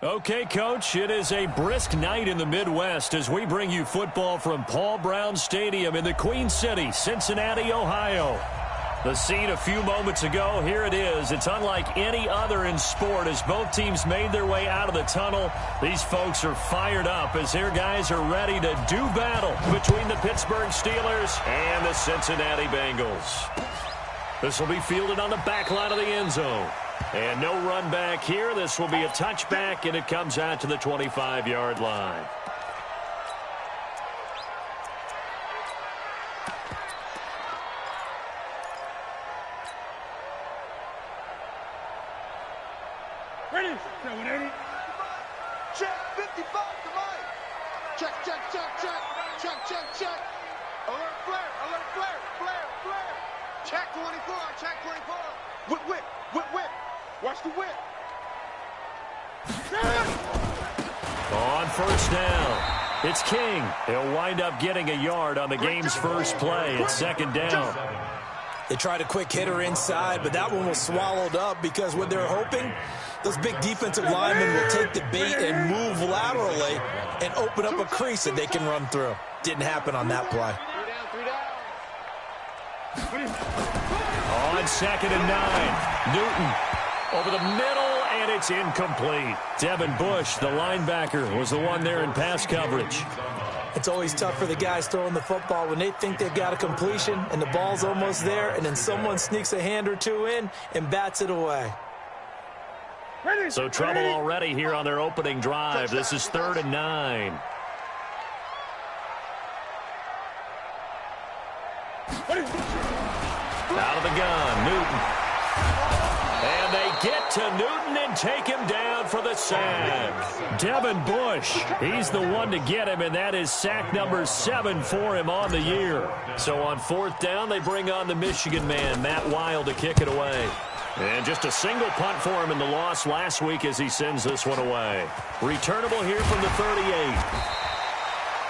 Okay, Coach, it is a brisk night in the Midwest as we bring you football from Paul Brown Stadium in the Queen City, Cincinnati, Ohio. The scene a few moments ago, here it is. It's unlike any other in sport as both teams made their way out of the tunnel. These folks are fired up as their guys are ready to do battle between the Pittsburgh Steelers and the Cincinnati Bengals. This will be fielded on the back line of the end zone. And no run back here. This will be a touchback, and it comes out to the 25-yard line. Ready? Going 80. Check 55 to Mike. Check, check, check, check. Check, check, check. Alert flare, alert flare, flare, flare. Check 24, check 24. Whip, whip, whip, whip. Watch the whip. On first down, it's King. He'll wind up getting a yard on the game's first play. It's second down. They tried a quick hitter inside, but that one was swallowed up because what they're hoping, those big defensive linemen will take the bait and move laterally and open up a crease that they can run through. Didn't happen on that play. On second and 9, Newton over the middle, and it's incomplete. Devin Bush, the linebacker, was the one there in pass coverage. It's always tough for the guys throwing the football when they think they've got a completion and the ball's almost there, and then someone sneaks a hand or two in and bats it away. So trouble already here on their opening drive. This is 3rd and 9. Out of the gun, Newton. And they get to Newton and take him down for the sack. Devin Bush, he's the one to get him, and that is sack number 7 for him on the year. So on 4th down, they bring on the Michigan man, Matt Wild, to kick it away. And just a single punt for him in the loss last week as he sends this one away. Returnable here from the 38.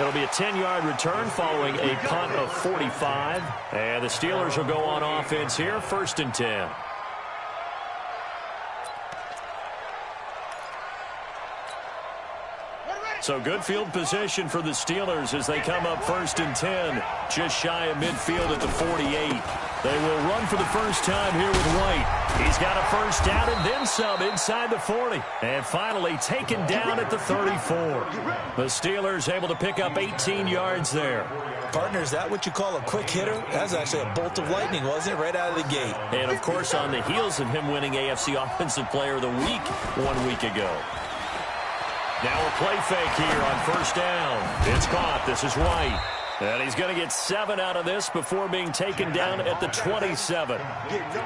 It'll be a 10-yard return following a punt of 45. And the Steelers will go on offense here, 1st and 10. So good field position for the Steelers as they come up 1st and 10, just shy of midfield at the 48. They will run for the first time here with White. He's got a first down and then some inside the 40. And finally taken down at the 34. The Steelers able to pick up 18 yards there. Partner, is that what you call a quick hitter? That was actually a bolt of lightning, wasn't it? Right out of the gate. And, of course, on the heels of him winning AFC Offensive Player of the Week 1 week ago. Now a play fake here on first down. It's caught. This is White. And he's going to get 7 out of this before being taken down at the 27.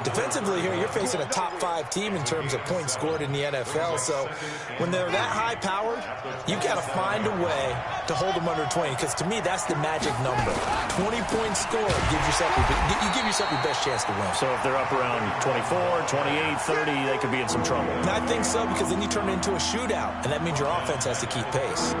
Defensively here, you're facing a top 5 team in terms of points scored in the NFL. So when they're that high-powered, you've got to find a way to hold them under 20. Because to me, that's the magic number. 20 points scored gives yourself you give yourself your best chance to win. So if they're up around 24, 28, 30, they could be in some trouble. And I think so, because then you turn it into a shootout, and that means your offense has to keep pace.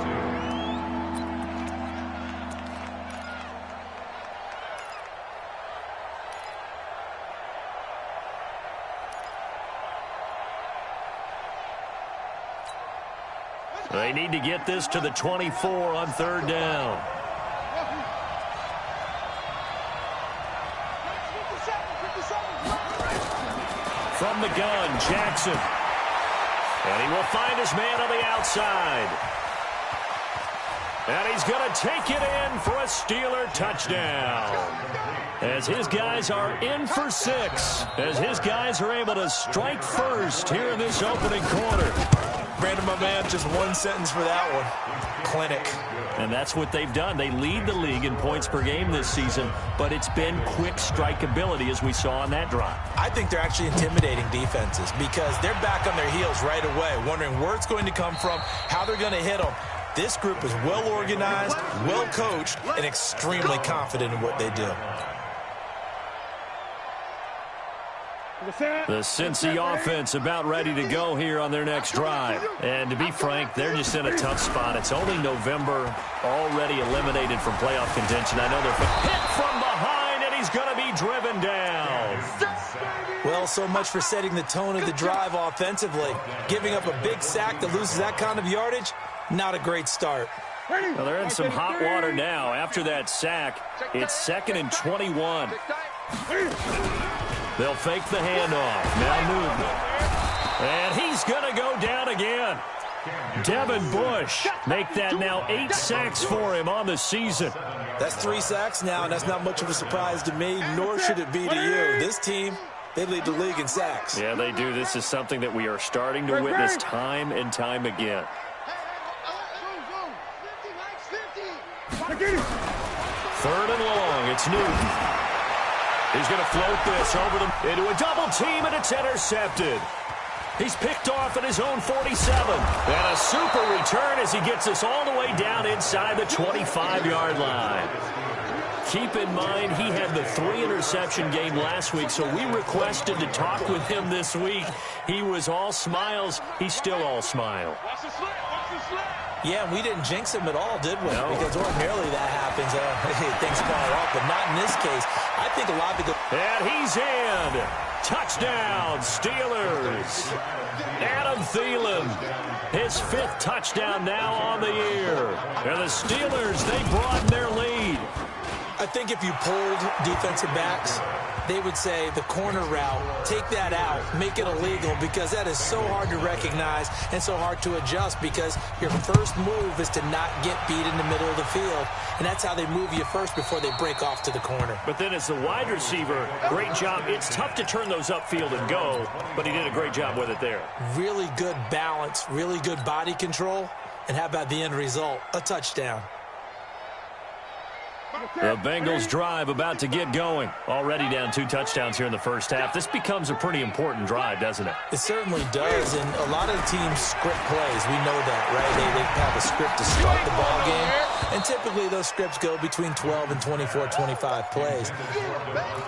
They need to get this to the 24 on 3rd down. From the gun, Jackson. And he will find his man on the outside. And he's going to take it in for a Steeler touchdown. As his guys are in for 6. As his guys are able to strike first here in this opening quarter. Brandon, my man, just one sentence for that one. Clinic. And that's what they've done. They lead the league in points per game this season, but it's been quick strikeability as we saw on that drive. I think they're actually intimidating defenses because they're back on their heels right away, wondering where it's going to come from, how they're going to hit them. This group is well organized, well coached, and extremely confident in what they do. The Cincy offense about ready to go here on their next drive. And to be frank, they're just in a tough spot. It's only November, already eliminated from playoff contention. I know they're hit from behind, and he's going to be driven down. Well, so much for setting the tone of the drive offensively. Giving up a big sack that loses that kind of yardage, not a great start. Well, they're in some hot water now. After that sack, it's 2nd and 21. They'll fake the handoff. Now Newton. And he's going to go down again. Devin Bush make that now 8 sacks for him on the season. That's 3 sacks now, and that's not much of a surprise to me, nor should it be to you. This team, they lead the league in sacks. Yeah, they do. This is something that we are starting to witness time and time again. 3rd and long. It's Newton. He's going to float this over into a double team, and it's intercepted. He's picked off at his own 47. And a super return as he gets us all the way down inside the 25-yard line. Keep in mind, he had the 3-interception game last week, so we requested to talk with him this week. He was all smiles. He's still all smile. Yeah, we didn't jinx him at all, did we? No. Because ordinarily that happens. Things fall off, but not in this case. I think a lot of the... And he's in. Touchdown, Steelers. Adam Thielen, his 5th touchdown now on the year. And the Steelers, they broaden their lead. I think if you polled defensive backs, they would say the corner route, take that out, make it illegal, because that is so hard to recognize and so hard to adjust, because your first move is to not get beat in the middle of the field, and that's how they move you first before they break off to the corner. But then as the wide receiver, great job. It's tough to turn those upfield and go, but he did a great job with it there. Really good balance, really good body control, and how about the end result? A touchdown. The Bengals drive about to get going. Already down 2 touchdowns here in the first half. This becomes a pretty important drive, doesn't it? It certainly does, and a lot of the teams script plays. We know that, right? They have a script to start the ball game, and typically those scripts go between 12 and 24, 25 plays.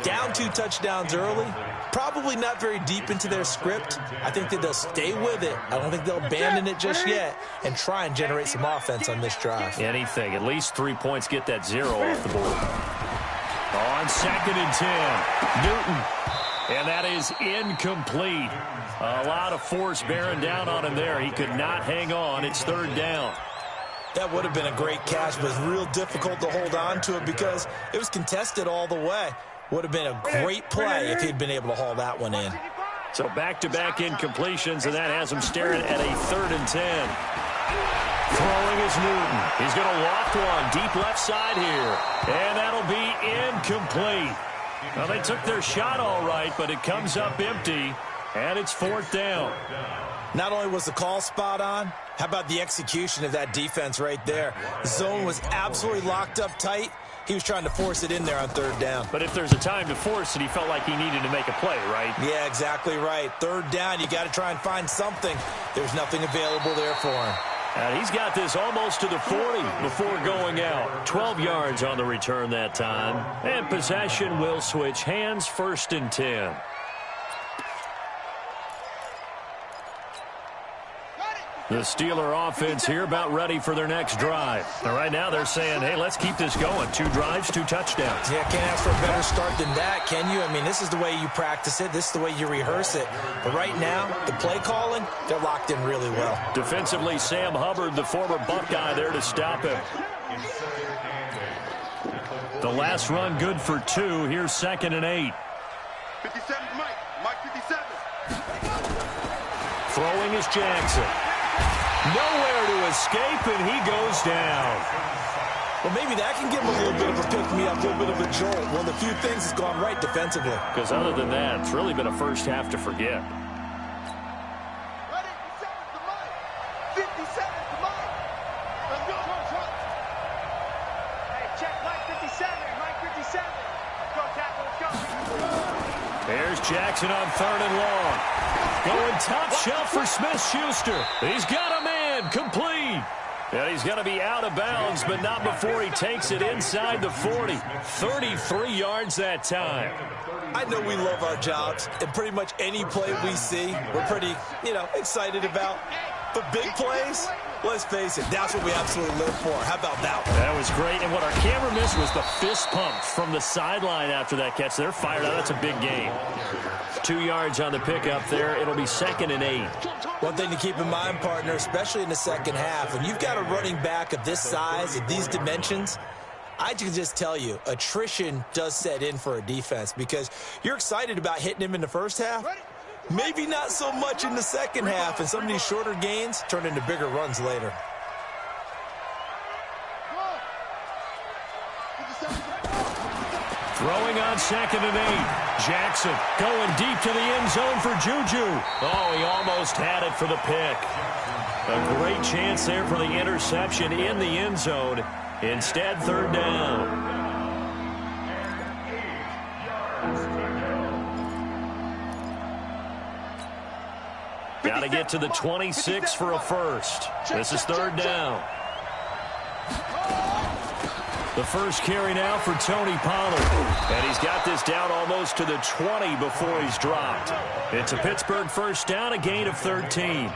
Down 2 touchdowns early, probably not very deep into their script. I think that they'll stay with it. I don't think they'll abandon it just yet and try and generate some offense on this drive. Anything. At least 3 points, get that 0 off the board. On 2nd and 10, Newton. And that is incomplete. A lot of force bearing down on him there. He could not hang on. It's 3rd down. That would have been a great catch, but it's real difficult to hold on to it because it was contested all the way. Would have been a great play if he'd been able to haul that one in. So back-to-back incompletions, and that has him staring at a 3rd and 10. Throwing is Newton. He's going to loft one deep left side here. And that'll be incomplete. Well, they took their shot all right, but it comes up empty, and it's 4th down. Not only was the call spot on, how about the execution of that defense right there? The zone was absolutely locked up tight. He was trying to force it in there on 3rd down. But if there's a time to force it, he felt like he needed to make a play, right? Yeah, exactly right. 3rd down, you got to try and find something. There's nothing available there for him. And he's got this almost to the 40 before going out. 12 yards on the return that time. And possession will switch hands, 1st and 10. The Steeler offense here about ready for their next drive. And right now they're saying, hey, let's keep this going. 2 drives, 2 touchdowns. Yeah, can't ask for a better start than that, can you? I mean, this is the way you practice it. This is the way you rehearse it. But right now, the play calling, they're locked in really well. Defensively, Sam Hubbard, the former Buckeye, there to stop him. The last run good for 2. Here's 2nd and 8. 57 Mike. Mike 57. Throwing is Jackson. Nowhere to escape, and he goes down. Well, maybe that can give him a little bit of a pick-me-up, a little bit of a jolt. One of the few things that's gone right defensively. Because other than that, it's really been a first half to forget. Ready? 57 to Mike. 57 to Mike. Let's go. Hey, check Mike 57. Mike 57. Let's go, tackle. Let's go. There's Jackson on 3rd and long. Going top shelf for Smith-Schuster. He's got a man complete. And he's going to be out of bounds, but not before he takes it inside the 40. 33 yards that time. I know we love our jobs, and pretty much any play we see, we're pretty, excited about. But big plays, let's face it, that's what we absolutely live for. How about that one? That was great, and what our camera missed was the fist pump from the sideline after that catch. They're fired out. That's a big game. Lost 2 yards on the pickup there. It'll be 2nd and 8. One thing to keep in mind, partner, especially in the second half, when you've got a running back of this size, of these dimensions, I can just tell you, attrition does set in for a defense because you're excited about hitting him in the first half. Maybe not so much in the second half, and some of these shorter gains turn into bigger runs later. Throwing on 2nd and 8. Jackson going deep to the end zone for Juju. Oh, he almost had it for the pick. A great chance there for the interception in the end zone. Instead, 3rd down. Got to get to the 26 for a first. This is 3rd down. The first carry now for Tony Pollard. And he's got this down almost to the 20 before he's dropped. It's a Pittsburgh first down, a gain of 13.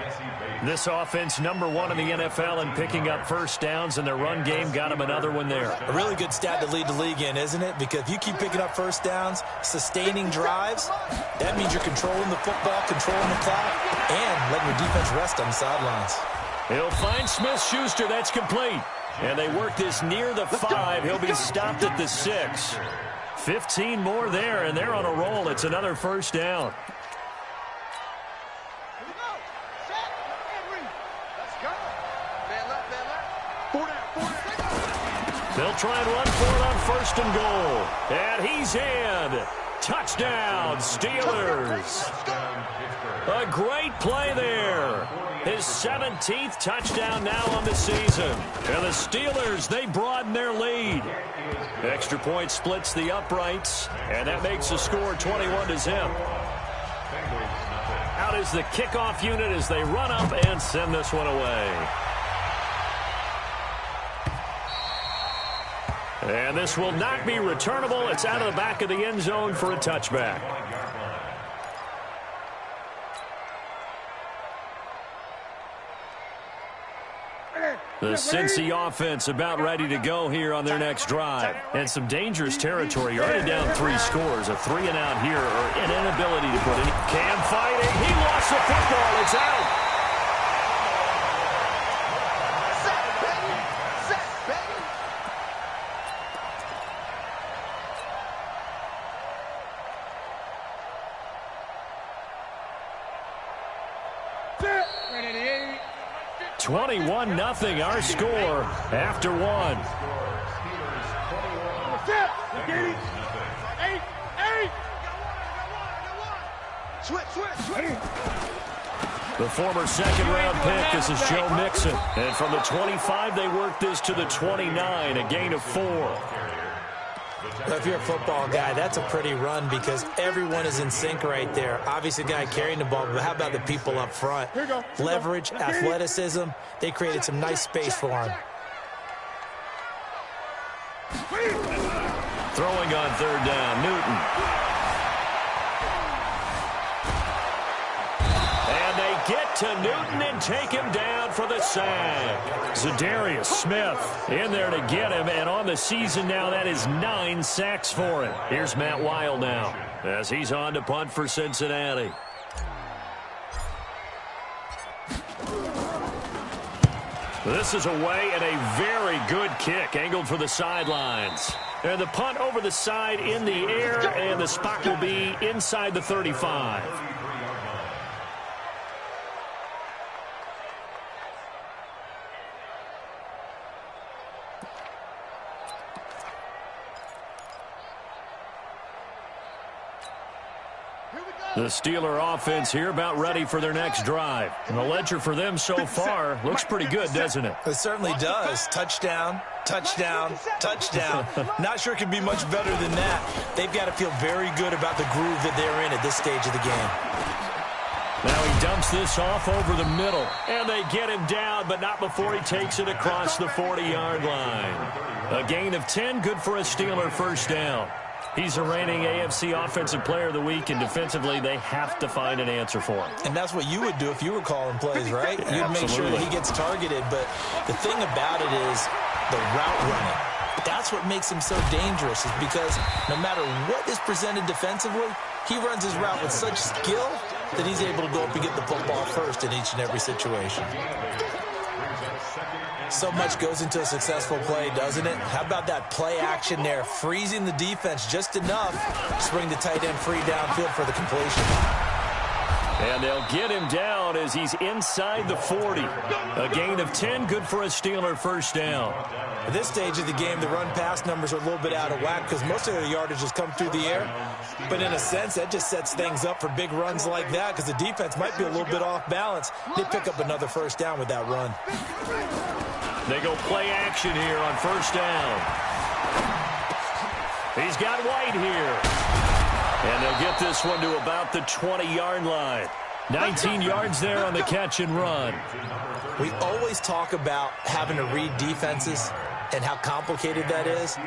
This offense number 1 in the NFL in picking up first downs, and their run game got him another one there. A really good stat to lead the league in, isn't it? Because if you keep picking up first downs, sustaining drives, that means you're controlling the football, controlling the clock, and letting your defense rest on the sidelines. He'll find Smith-Schuster. That's complete. And they work this near the 5. He'll be stopped at the 6. 15 more there, and they're on a roll. It's another first down. They'll try and run for it on 1st and goal. And he's in. Touchdown, Steelers. A great play there. His 17th touchdown now on the season. And the Steelers, they broaden their lead. Extra point splits the uprights, and that makes the score 21-0. Out is the kickoff unit as they run up and send this one away. And this will not be returnable. It's out of the back of the end zone for a touchback. The Cincy offense about ready to go here on their next drive. And some dangerous territory. You're already down 3 scores. A 3-and-out here, or an inability to put any. Cam fighting. He lost the football. It's out. Ready. 21-0 our score after 1. The former second-round pick, this is Joe Mixon. And from the 25, they work this to the 29, a gain of 4. If you're a football guy, that's a pretty run because everyone is in sync right there. Obviously, the guy carrying the ball, but how about the people up front? Leverage, athleticism, they created some nice space for him. Throwing on 3rd down, Newton. And they get to Newton and take him down for the sack. Za'Darius Smith in there to get him, and on the season now, that is 9 sacks for him. Here's Matt Weil now as he's on to punt for Cincinnati. This is away and a very good kick angled for the sidelines. And the punt over the side in the air, and the spot will be inside the 35. The Steeler offense here about ready for their next drive. And the ledger for them so far looks pretty good, doesn't it? It certainly does. Touchdown, touchdown, touchdown. Not sure it could be much better than that. They've got to feel very good about the groove that they're in at this stage of the game. Now he dumps this off over the middle. And they get him down, but not before he takes it across the 40-yard line. A gain of 10, good for a Steeler first down. He's a reigning AFC Offensive Player of the Week, and defensively, they have to find an answer for him. And that's what you would do if you were calling plays, right? You'd make sure that he gets targeted. But the thing about it is the route running. That's what makes him so dangerous, is because no matter what is presented defensively, he runs his route with such skill that he's able to go up and get the football first in each and every situation. So much goes into a successful play, doesn't it? How about that play action there, freezing the defense just enough to bring the tight end free downfield for the completion. And they'll get him down as he's inside the 40. A gain of 10, good for a Steeler first down. At this stage of the game, the run-pass numbers are a little bit out of whack because most of their yardage has come through the air. But in a sense, that just sets things up for big runs like that because the defense might be a little bit off balance. They pick up another first down with that run. They go play action here on first down. He's got White here. And they'll get this one to about the 20-yard line. 19 yards there on the catch and run. We always talk about having to read defenses and how complicated that is.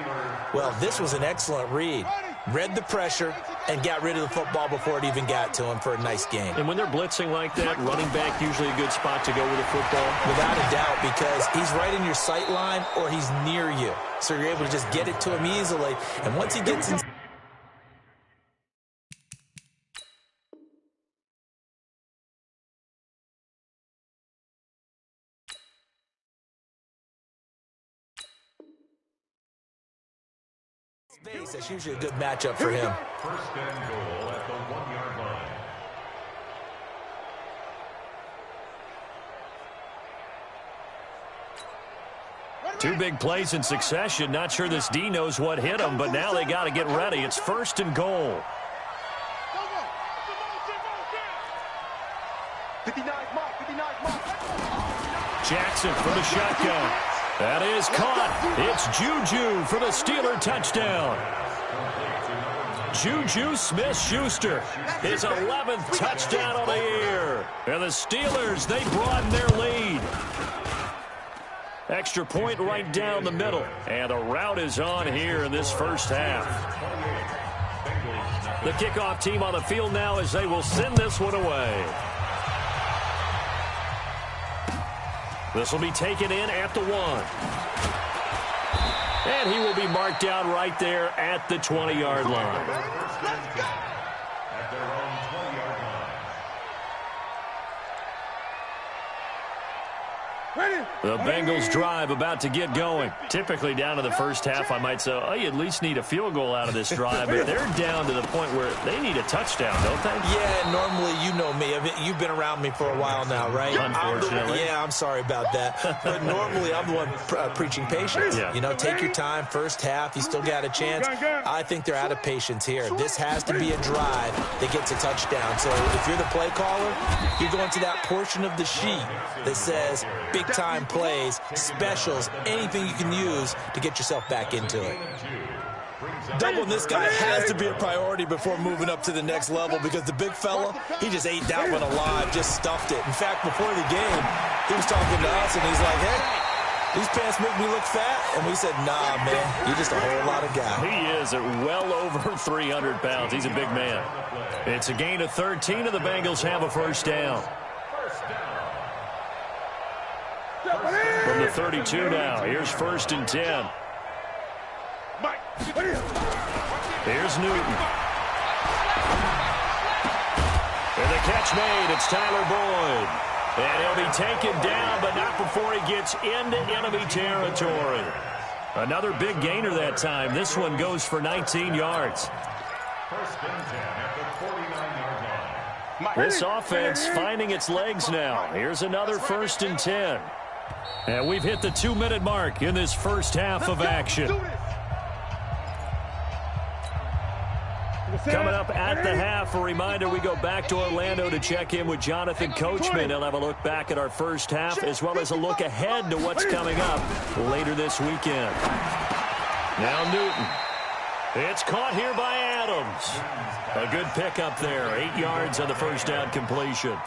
Well, this was an excellent read. Read the pressure and got rid of the football before it even got to him for a nice gain. And when they're blitzing like that, running back usually a good spot to go with the football? Without a doubt, because he's right in your sight line or he's near you. So you're able to just get it to him easily. And once he gets in space, that's usually a good matchup for him. First and goal at the 1-yard line. Two big plays in succession. Not sure this D knows what hit him, but now they got to get ready. It's first and goal. 59 mark. Jackson for the shotgun. That is caught. It's Juju for the Steeler touchdown. Juju Smith-Schuster, his 11th touchdown of the year. And the Steelers, they broaden their lead. Extra point right down the middle. And the route is on here in this first half. The kickoff team on the field now as they will send this one away. This will be taken in at the 1. And he will be marked down right there at the 20-yard line. At their own 20-yard line. The Bengals drive about to get going. Typically down to the first half, I might say, oh, you at least need a field goal out of this drive. But they're down to the point where they need a touchdown, don't they? Yeah, normally you know me. I mean, you've been around me for a while now, right? Unfortunately. I'm sorry about that. But normally I'm the one preaching patience. Yeah. You know, take your time. First half, you still got a chance. I think they're out of patience here. This has to be a drive that gets a touchdown. So if you're the play caller, you're going to that portion of the sheet that says big-time plays, specials, anything you can use to get yourself back into it. Doubling this guy has to be a priority before moving up to the next level because the big fella, he just ate that one alive, just stuffed it. In fact, before the game, he was talking to us, and he's like, hey, these pants make me look fat. And we said, nah, man, you're just a whole lot of guy. He is at well over 300 pounds. He's a big man. It's a gain of 13, and the Bengals have a first down. From the 32 now, here's first and 10. Here's Newton. And the catch made, it's Tyler Boyd. And he'll be taken down, but not before he gets into enemy territory. Another big gainer that time. This one goes for 19 yards. First and 10 at the 49-yard line. This offense finding its legs now. Here's another first and 10. And we've hit the 2-minute mark in this first half of action. Coming up at the half, a reminder, we go back to Orlando to check in with Jonathan Coachman. He'll have a look back at our first half as well as a look ahead to what's coming up later this weekend. Now Newton. It's caught here by Adams. A good pickup there. 8 yards on the first down completion.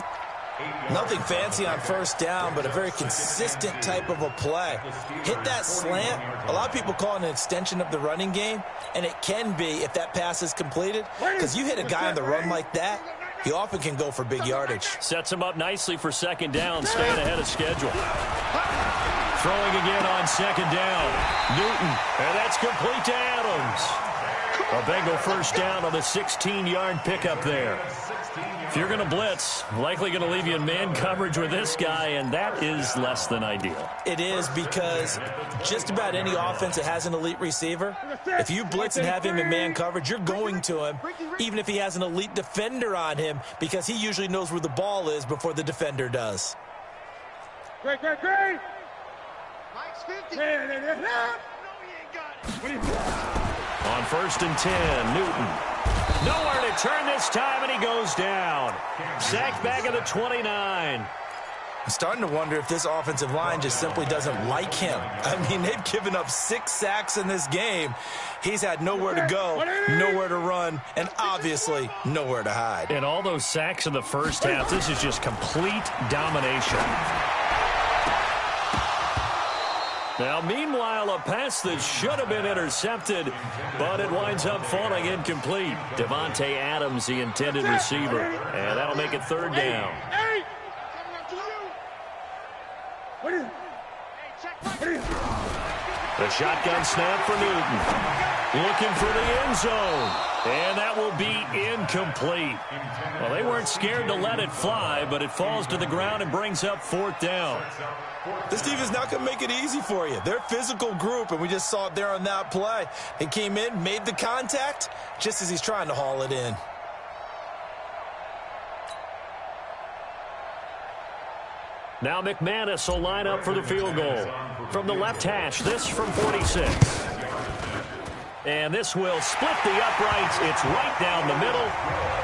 Nothing fancy on first down, but a very consistent type of a play. Hit that slant. A lot of people call it an extension of the running game, and it can be if that pass is completed, because you hit a guy on the run like that, he often can go for big yardage. Sets him up nicely for second down, staying ahead of schedule. Throwing again on second down. Newton, and that's complete to Adams. A Bengal first down on the 16-yard pickup there. If you're going to blitz, likely going to leave you in man coverage with this guy, and that is less than ideal. It is, because just about any offense that has an elite receiver, if you blitz and have him in man coverage, you're going to him, even if he has an elite defender on him, because he usually knows where the ball is before the defender does. Great. Mike's 50. On first and 10, Newton. Nowhere to turn this time, and he goes down. Sacked back at the 29. I'm starting to wonder if this offensive line just simply doesn't like him. I mean, they've given up 6 sacks in this game. He's had nowhere to go, nowhere to run, and obviously nowhere to hide. And all those sacks in the first half, this is just complete domination. Now, meanwhile, a pass that should have been intercepted, but it winds up falling incomplete. Devontae Adams, the intended receiver, and that'll make it third down. The shotgun snap for Newton. Looking for the end zone, and that will be incomplete. Well, they weren't scared to let it fly, but it falls to the ground and brings up fourth down. This team is not going to make it easy for you. They're a physical group, and we just saw it there on that play. He came in, made the contact, just as he's trying to haul it in. Now McManus will line up for the field goal. From the left hash, this from 46. And this will split the uprights. It's right down the middle.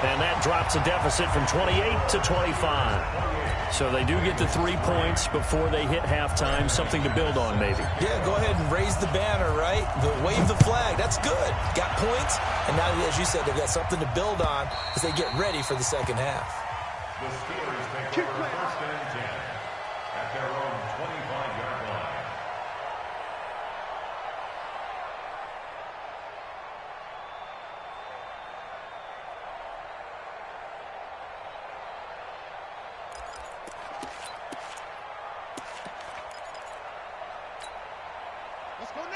And that drops a deficit from 28 to 25. So they do get to 3 points before they hit halftime. Something to build on, maybe. Yeah, go ahead and raise the banner, right? Wave the flag. That's good. Got points. And now, as you said, they've got something to build on as they get ready for the second half. The Steelers take over first and 10 at their own 25-yard line.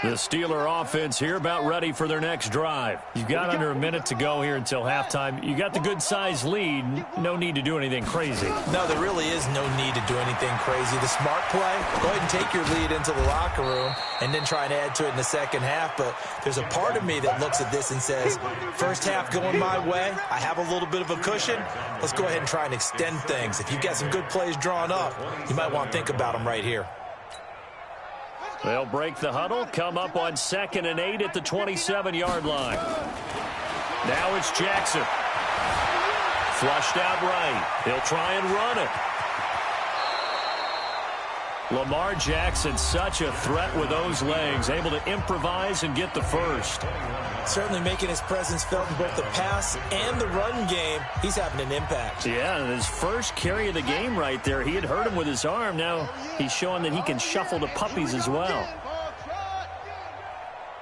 The Steeler offense here about ready for their next drive. You've got under a minute to go here until halftime. You got the good-sized lead. No need to do anything crazy. No, there really is no need to do anything crazy. The smart play, go ahead and take your lead into the locker room and then try and add to it in the second half. But there's a part of me that looks at this and says, first half going my way, I have a little bit of a cushion. Let's go ahead and try and extend things. If you've got some good plays drawn up, you might want to think about them right here. They'll break the huddle, come up on 2nd and 8 at the 27-yard line. Now it's Jackson. Flushed out right. He'll try and run it. Lamar Jackson, such a threat with those legs, able to improvise and get the first. Certainly making his presence felt in both the pass and the run game. He's having an impact. Yeah, and his first carry of the game right there, he had hurt him with his arm. Now he's showing that he can shuffle the puppies as well.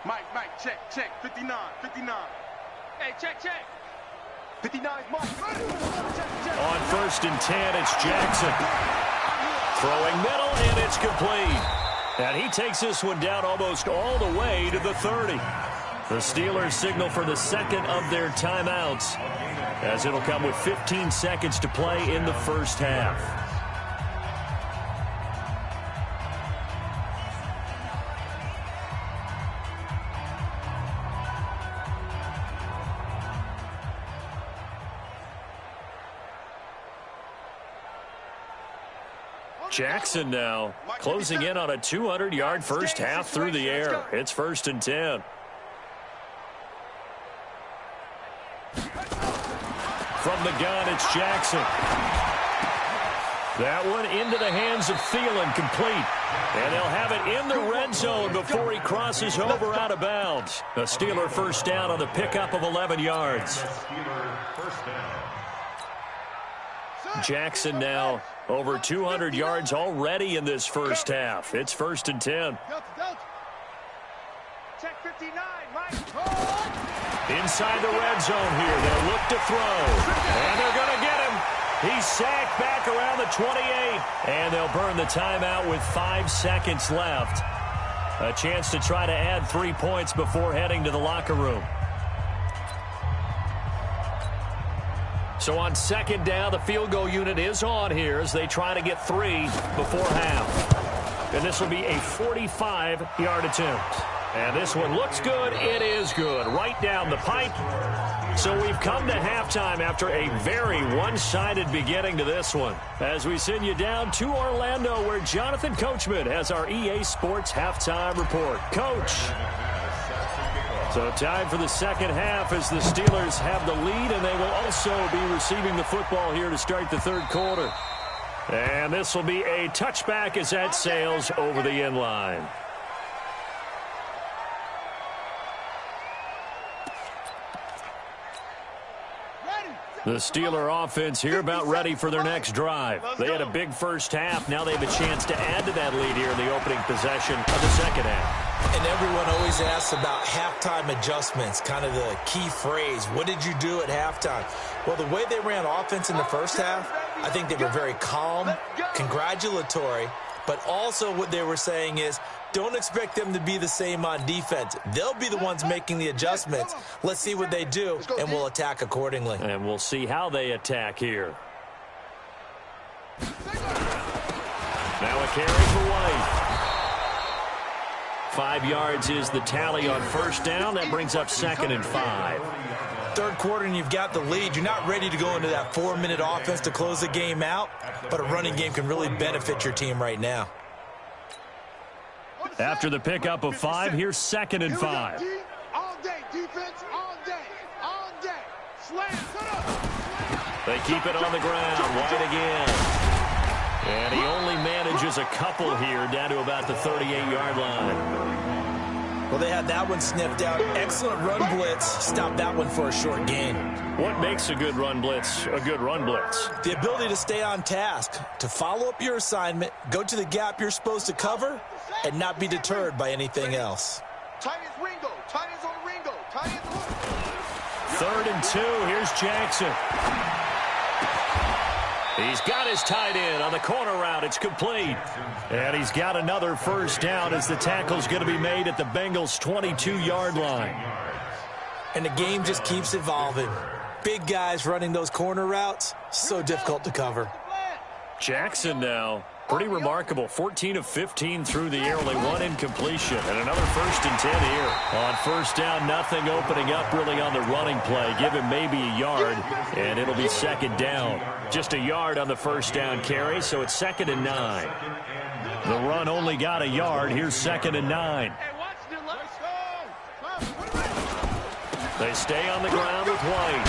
Mike, check, 59. Hey, check. 59, Mike. On first and 10, it's Jackson. Throwing middle, and it's complete. And he takes this one down almost all the way to the 30. The Steelers signal for the second of their timeouts, as it'll come with 15 seconds to play in the first half. Jackson now closing in on a 200-yard first half through the air. It's first and 10. From the gun, it's Jackson. That one into the hands of Thielen, complete. And they'll have it in the red zone before he crosses over out of bounds. A Steeler first down on the pickup of 11 yards. Jackson now over 200 yards already in this first half. It's first and 10. Check 59, Mike. Inside the red zone here. They'll look to throw. And they're going to get him. He's sacked back around the 28. complete, and they'll burn the timeout with 5 seconds left. A chance to try to add 3 points before heading to the locker room. So on second down, the field goal unit is on here as they try to get 3 before half. And this will be a 45-yard attempt. And this one looks good. It is good. Right down the pipe. So we've come to halftime after a very one-sided beginning to this one. As we send you down to Orlando, where Jonathan Coachman has our EA Sports halftime report. Coach. So time for the second half as the Steelers have the lead, and they will also be receiving the football here to start the third quarter. And this will be a touchback as that sails over the end line. The Steeler offense here about ready for their next drive. They had a big first half. Now they have a chance to add to that lead here in the opening possession of the second half. And everyone always asks about halftime adjustments, kind of the key phrase. What did you do at halftime? Well, the way they ran offense in the first half, I think they were very calm, congratulatory, but also what they were saying is, don't expect them to be the same on defense. They'll be the ones making the adjustments. Let's see what they do, and we'll attack accordingly. And we'll see how they attack here. Now a carry for White. 5 yards is the tally on first down. That brings up 2nd and 5. Third quarter and you've got the lead. You're not ready to go into that 4-minute offense to close the game out, but a running game can really benefit your team right now. After the pickup of 5, here's 2nd and 5. All day, defense, all day, all day. Slam, they keep it on the ground. White again. And he only manages a couple here down to about the 38-yard line. Well, they had that one sniffed out. Excellent run blitz. Stop that one for a short gain. What makes a good run blitz a good run blitz? The ability to stay on task, to follow up your assignment, go to the gap you're supposed to cover, and not be deterred by anything else. Tight as Ringo. Tight as on Ringo. Tight as on. 3rd and 2. Here's Jackson. He's got his tight end on the corner route. It's complete. And he's got another first down as the tackle's going to be made at the Bengals' 22-yard line. And the game just keeps evolving. Big guys running those corner routes, so difficult to cover. Jackson now, pretty remarkable. 14 of 15 through the air, only 1 incompletion. And another 1st and 10 here. On first down, nothing opening up really on the running play. Give him maybe a yard, and it'll be 2nd down. Just a yard on the first down carry, so it's 2nd and 9. The run only got a yard. Here's 2nd and 9. They stay on the ground with White.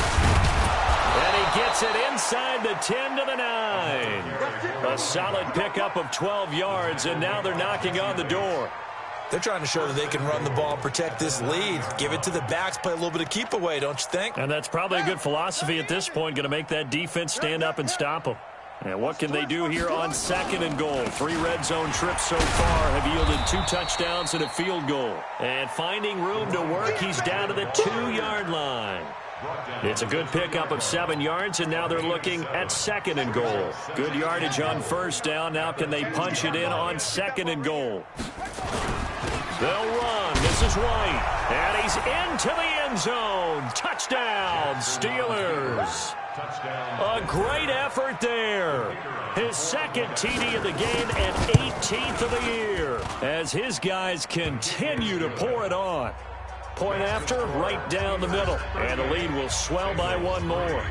And he gets it inside the 10 to the 9. A solid pickup of 12 yards, and now they're knocking on the door. They're trying to show that they can run the ball and protect this lead. Give it to the backs, play a little bit of keep away, don't you think? And that's probably a good philosophy at this point, going to make that defense stand up and stop them. And what can they do here on 2nd and goal? 3 red zone trips so far have yielded 2 touchdowns and a field goal. And finding room to work, he's down to the 2-yard line. It's a good pickup of 7 yards, and now they're looking at 2nd and goal. Good yardage on first down. Now can they punch it in on 2nd and goal? They'll run. This is White. And he's into the end zone. Touchdown, Steelers. A great effort there. His 2nd TD of the game and 18th of the year as his guys continue to pour it on. Point after, right down the middle. And the lead will swell by 1 more.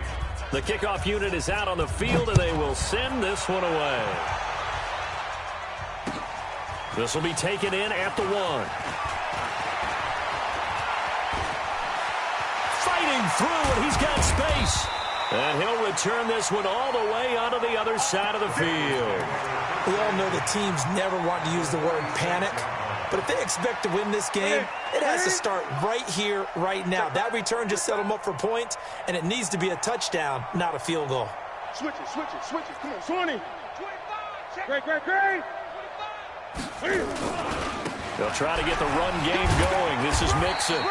The kickoff unit is out on the field, and they will send this one away. This will be taken in at the 1. Fighting through, and he's got space. And he'll return this one all the way onto the other side of the field. We all know the teams never want to use the word panic. But if they expect to win this game, it has to start right here, right now. That return just set them up for points, and it needs to be a touchdown, not a field goal. Switch it, switch it, switch it. Come on, 20. Great. They'll try to get the run game going. This is Mixon.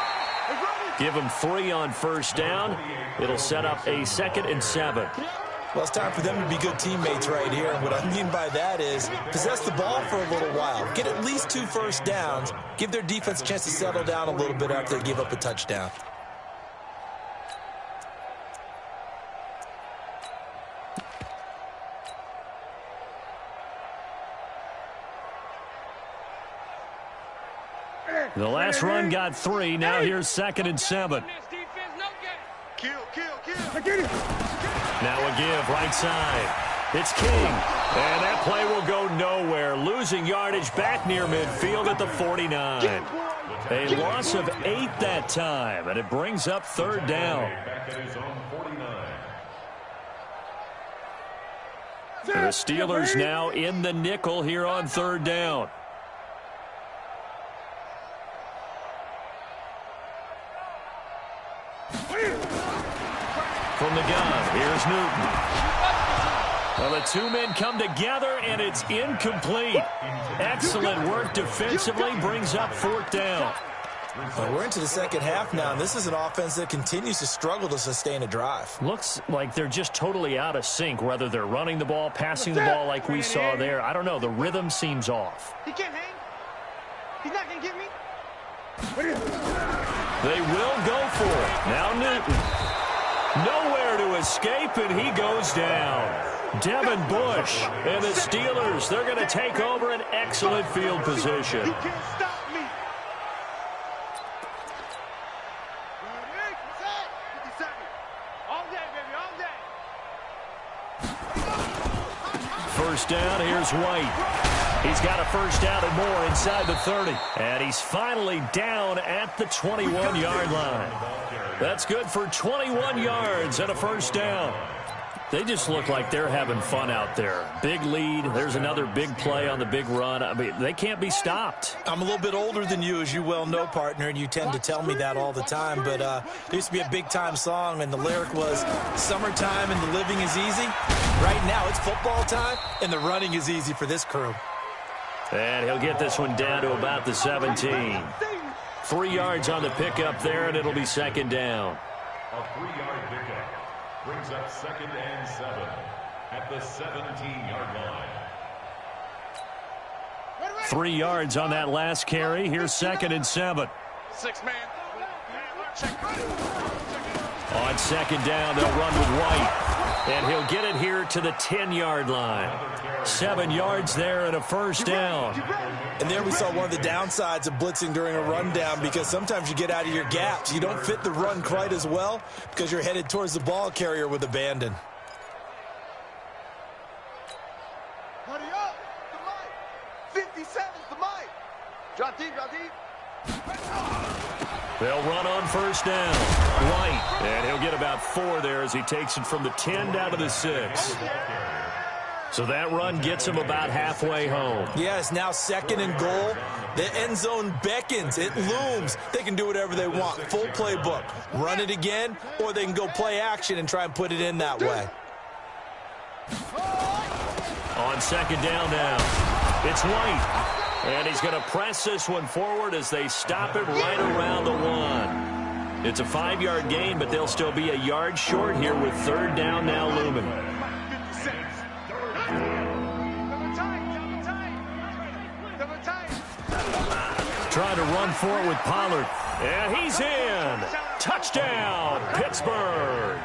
Give him 3 on first down. It'll set up a 2nd and 7. Well, it's time for them to be good teammates right here. And what I mean by that is possess the ball for a little while. Get at least 2 first downs. Give their defense a chance to settle down a little bit after they give up a touchdown. The last run got 3. Now here's 2nd and 7. Kill. Now a give right side. It's King. And that play will go nowhere. Losing yardage back near midfield at the 49. A loss of 8 that time. And it brings up 3rd down. The Steelers now in the nickel here on 3rd down. From the gun, here's Newton. Well, the 2 men come together, and it's incomplete. Excellent work defensively, brings up 4th down. Well, we're into the second half now, and this is an offense that continues to struggle to sustain a drive. Looks like they're just totally out of sync, whether they're running the ball, passing the ball like we saw there. I don't know. The rhythm seems off. He can't hang. He's not going to get me. They will go for it. Now Newton. Nowhere to escape, and he goes down. Devin Bush and the Steelers, they're going to take over an excellent field position. You can't stop me. 57. All day, baby, all day. First down, here's White. He's got a first down and more inside the 30. And he's finally down at the 21-yard line. That's good for 21 yards and a first down. They just look like they're having fun out there. Big lead. There's another big play on the big run. I mean, they can't be stopped. I'm a little bit older than you, as you well know, partner, and you tend to tell me that all the time. But there used to be a big-time song, and the lyric was, "Summertime and the living is easy." Right now, it's football time, and the running is easy for this crew. And he'll get this one down to about the 17. 3 yards on the pickup there, and it'll be 2nd down. A 3-yard pickup brings up 2nd and 7 at the 17-yard line. 3 yards on that last carry. Here's 2nd and 7. 6 man. Check. On 2nd down, they'll run with White. And he'll get it here to the 10-yard line. 7 yards there and a first down. And there we saw one of the downsides of blitzing during a rundown, because sometimes you get out of your gaps. You don't fit the run quite as well because you're headed towards the ball carrier with abandon. Hurry up. The mic. 57's the mic. Drop deep, drop deep. They'll run on first down. White. And he'll get about 4 there as he takes it from the 10 down to the 6. So that run gets him about halfway home. Yeah, it's now 2nd and goal. The end zone beckons. It looms. They can do whatever they want. Full playbook. Run it again, or they can go play action and try and put it in that way. On 2nd down now, it's White. And he's going to press this one forward as they stop it right around the 1. It's a 5-yard gain, but they'll still be a yard short here with 3rd down now looming. Trying to run for it with Pollard. And he's in. Touchdown, Pittsburgh.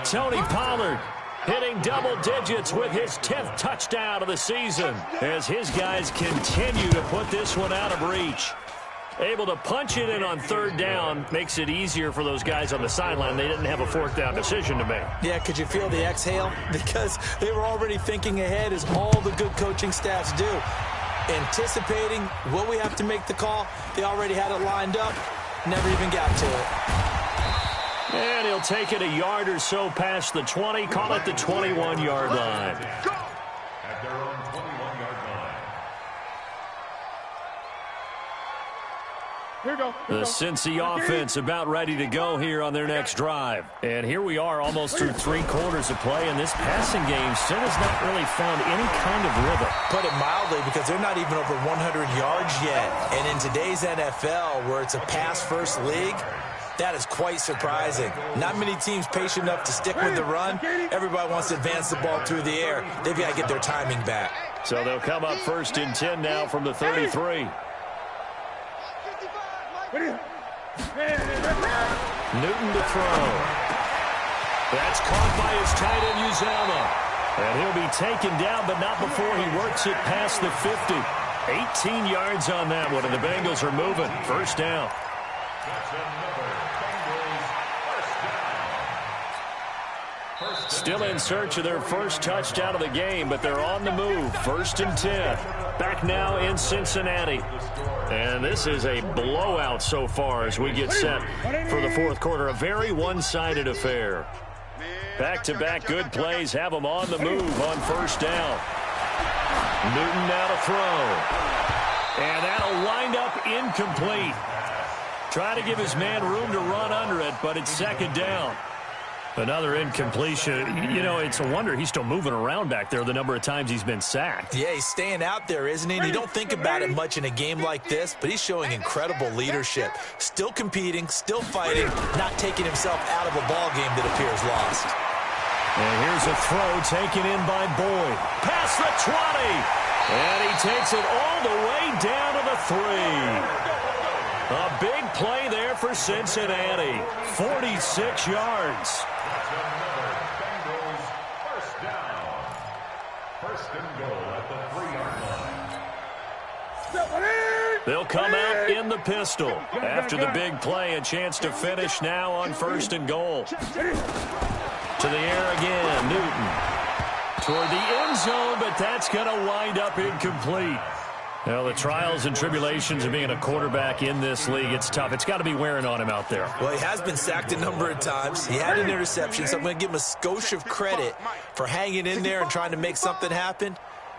Tony Pollard hitting double digits with his 10th touchdown of the season as his guys continue to put this one out of reach. Able to punch it in on 3rd down makes it easier for those guys on the sideline. They didn't have a 4th down decision to make. Yeah, could you feel the exhale? Because they were already thinking ahead, as all the good coaching staffs do. Anticipating, will we have to make the call? They already had it lined up, never even got to it. And he'll take it a yard or so past the 20, call it the 21-yard line. At their own 21-yard line. Here we go. The Cincy offense about ready to go here on their next drive. And here we are almost through 3 quarters of play, and this passing game still has not really found any kind of rhythm. Put it mildly, because they're not even over 100 yards yet. And in today's NFL, where it's a pass-first league, That is quite surprising. Not many teams patient enough to stick with the run. Everybody wants to advance the ball through the air. They've got to get their timing back. So they'll come up 1st and 10 now from the 33. Newton to throw. That's caught by his tight end, Uzama. And he'll be taken down, but not before he works it past the 50. 18 yards on that one, and the Bengals are moving. 1st down. Still in search of their first touchdown of the game, but they're on the move. 1st and 10. Back now in Cincinnati. And this is a blowout so far as we get set for the 4th quarter. A very one-sided affair. Back-to-back good plays have them on the move on 1st down. Newton now to throw. And that'll wind up incomplete. Trying to give his man room to run under it, but it's 2nd down. Another incompletion. You know, it's a wonder he's still moving around back there the number of times he's been sacked. Yeah, he's staying out there, isn't he? And you don't think about it much in a game like this, but he's showing incredible leadership. Still competing, still fighting, not taking himself out of a ball game that appears lost. And here's a throw taken in by Boyd. Past the 20. And he takes it all the way down to the 3. A big play there for Cincinnati. 46 yards. They'll come out in the pistol. After the big play, a chance to finish now on 1st and goal. To the air again, Newton. Toward the end zone, but that's going to wind up incomplete. Well, the trials and tribulations of being a quarterback in this league, it's tough. It's got to be wearing on him out there. Well, he has been sacked a number of times. He had an interception, so I'm going to give him a skosh of credit for hanging in there and trying to make something happen,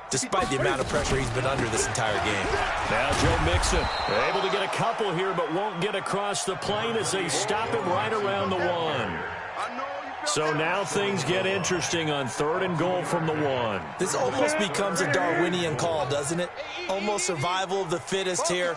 despite the amount of pressure he's been under this entire game. Now Joe Mixon able to get a couple here, but won't get across the plane as they stop him right around the 1. So now things get interesting on 3rd and goal from the 1. This almost becomes a Darwinian call, doesn't it? Almost survival of the fittest here.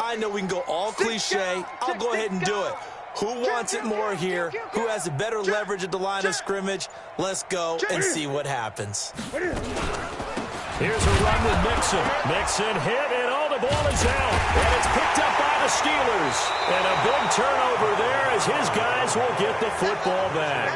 I know we can go all cliche. I'll go ahead and do it. Who wants it more here? Who has a better leverage at the line of scrimmage? Let's go and see what happens. Here's a run with Mixon. Mixon hit, and all the ball is out. And it's picked up by the Steelers. And a big turnover there as his guys will get the football back.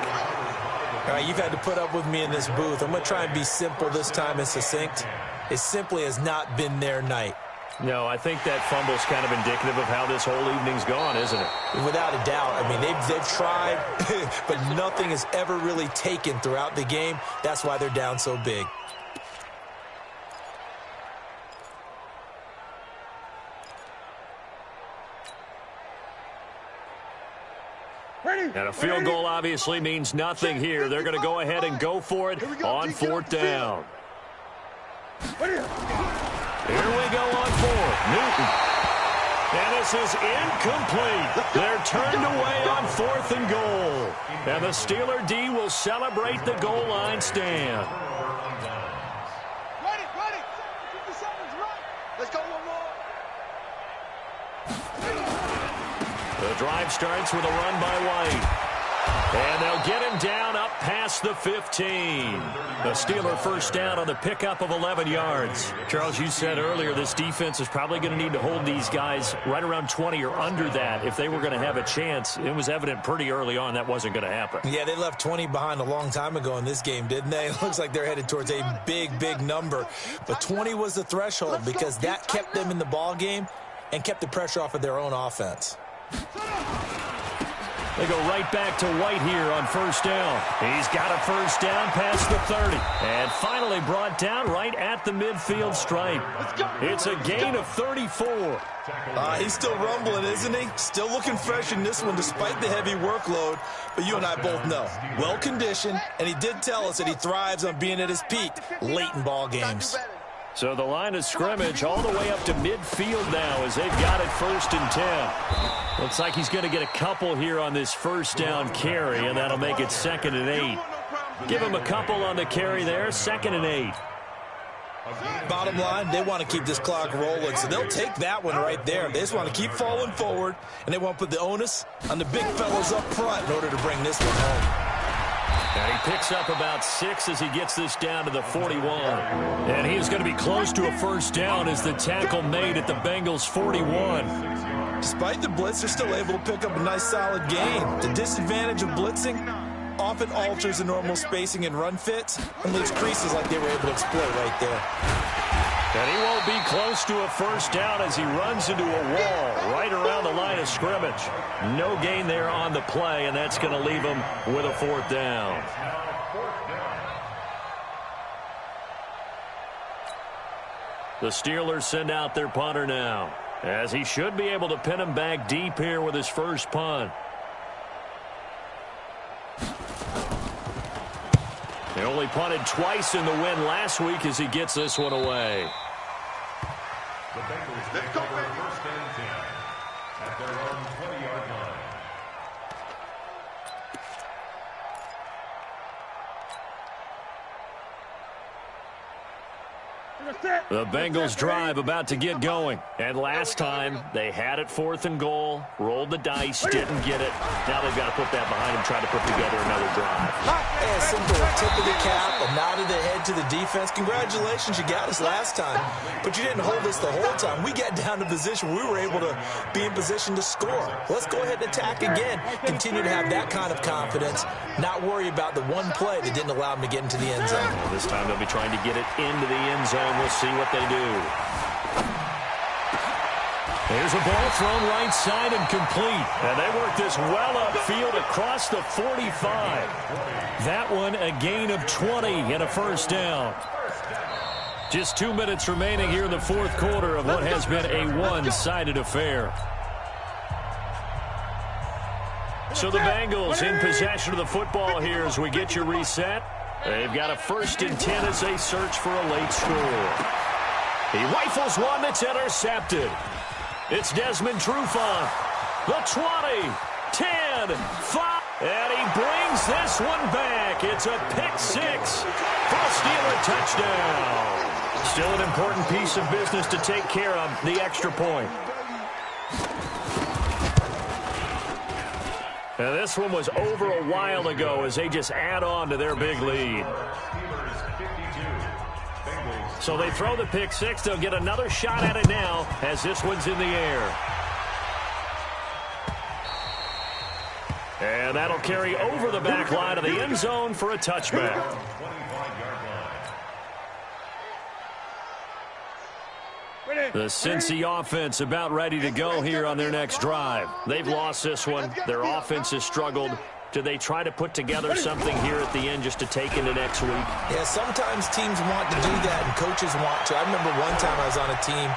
All right, you've had to put up with me in this booth. I'm going to try and be simple this time and succinct. It simply has not been their night. No, I think that fumble's kind of indicative of how this whole evening's gone, isn't it? Without a doubt. I mean, they've tried, but nothing has ever really taken throughout the game. That's why they're down so big. And a field goal obviously means nothing here. They're going to go ahead and go for it on 4th down. Here we go on 4th. Newton. And this is incomplete. They're turned away on 4th and goal. And the Steeler D will celebrate the goal line stand. Ready. 57's right. Let's go one more. The drive starts with a run by White. And they'll get him down up past the 15. The Steeler 1st down on the pickup of 11 yards. Charles, you said earlier this defense is probably going to need to hold these guys right around 20 or under that if they were going to have a chance. It was evident pretty early on that wasn't going to happen. Yeah, they left 20 behind a long time ago in this game, didn't they? It looks like they're headed towards a big number. But 20 was the threshold because that kept them in the ball game and kept the pressure off of their own offense. They go right back to White here on 1st down. He's got a 1st down past the 30. And finally brought down right at the midfield stripe. It's a gain of 34. He's still rumbling, isn't he? Still looking fresh in this one despite the heavy workload. But you and I both know, well-conditioned, and he did tell us that he thrives on being at his peak late in ball games. So the line of scrimmage all the way up to midfield now as they've got it 1st and 10. Looks like he's going to get a couple here on this 1st down carry, and that'll make it 2nd and 8. Give him a couple on the carry there, 2nd and 8. Bottom line, they want to keep this clock rolling, so they'll take that one right there. They just want to keep falling forward, and they want to put the onus on the big fellas up front in order to bring this one home. And he picks up about 6 as he gets this down to the 41. And he is going to be close to a first down as the tackle made at the Bengals' 41. Despite the blitz, they're still able to pick up a nice solid gain. The disadvantage of blitzing often alters the normal spacing and run fits and leaves creases like they were able to exploit right there. And he won't be close to a first down as he runs into a wall right around the line of scrimmage. No gain there on the play, and that's going to leave him with a 4th down. The Steelers send out their punter now, as he should be able to pin him back deep here with his first punt. He only punted twice in the win last week as he gets this one away. The Bengals take over 1st and 10 at their own 20-yard line. The Bengals drive about to get going. And last time, they had it 4th and goal, rolled the dice, didn't get it. Now they've got to put that behind them, try to put together another drive. Hey, a simple tip of the cap, a nod of the head to the defense. Congratulations, you got us last time. But you didn't hold us the whole time. We got down to position where we were able to be in position to score. Let's go ahead and attack again. Continue to have that kind of confidence. Not worry about the one play that didn't allow them to get into the end zone. Well, this time they'll be trying to get it into the end zone. We'll see what they do. There's a ball thrown right side and complete. And they work this well upfield across the 45. That one a gain of 20 and a first down. Just 2 minutes remaining here in the 4th quarter of what has been a one-sided affair. So the Bengals in possession of the football here as we get you reset. They've got a 1st and 10 as they search for a late score. He rifles one that's intercepted. It's Desmond Trufant. The 20, 10, 5. And he brings this one back. It's a pick 6 for a Steeler touchdown. Still an important piece of business to take care of, the extra point. And this one was over a while ago as they just add on to their big lead. So they throw the pick 6. They'll get another shot at it now as this one's in the air. And that'll carry over the back line of the end zone for a touchback. The Cincy offense about ready to go here on their next drive. They've lost this one. Their offense has struggled. Do they try to put together something here at the end just to take into next week? Yeah, sometimes teams want to do that and coaches want to. I remember one time I was on a team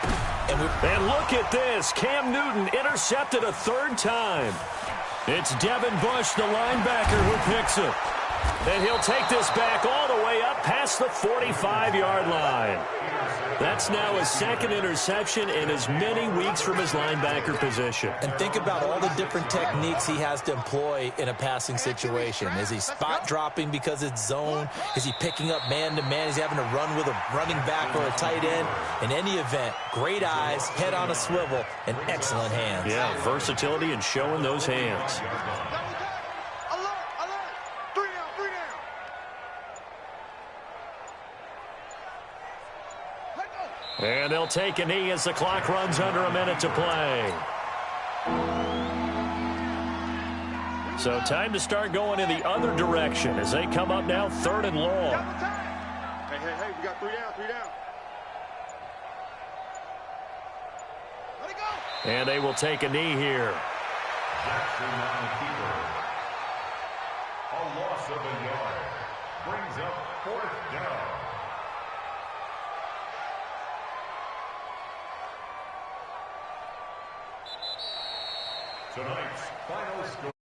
and look at this. Cam Newton intercepted a 3rd time. It's Devin Bush, the linebacker, who picks it. And he'll take this back all the way up past the 45-yard line. That's now his 2nd interception in as many weeks from his linebacker position. And think about all the different techniques he has to employ in a passing situation. Is he spot dropping because it's zone? Is he picking up man-to-man? Is he having to run with a running back or a tight end? In any event, great eyes, head on a swivel, and excellent hands. Yeah, versatility and showing those hands. And they'll take a knee as the clock runs under a minute to play. So time to start going in the other direction as they come up now 3rd and long. Hey, we got 3 down, 3 down. Let it go. And they will take a knee here. Jackson on the keeper. A loss of a yard. Brings up 4th down. Tonight's final score.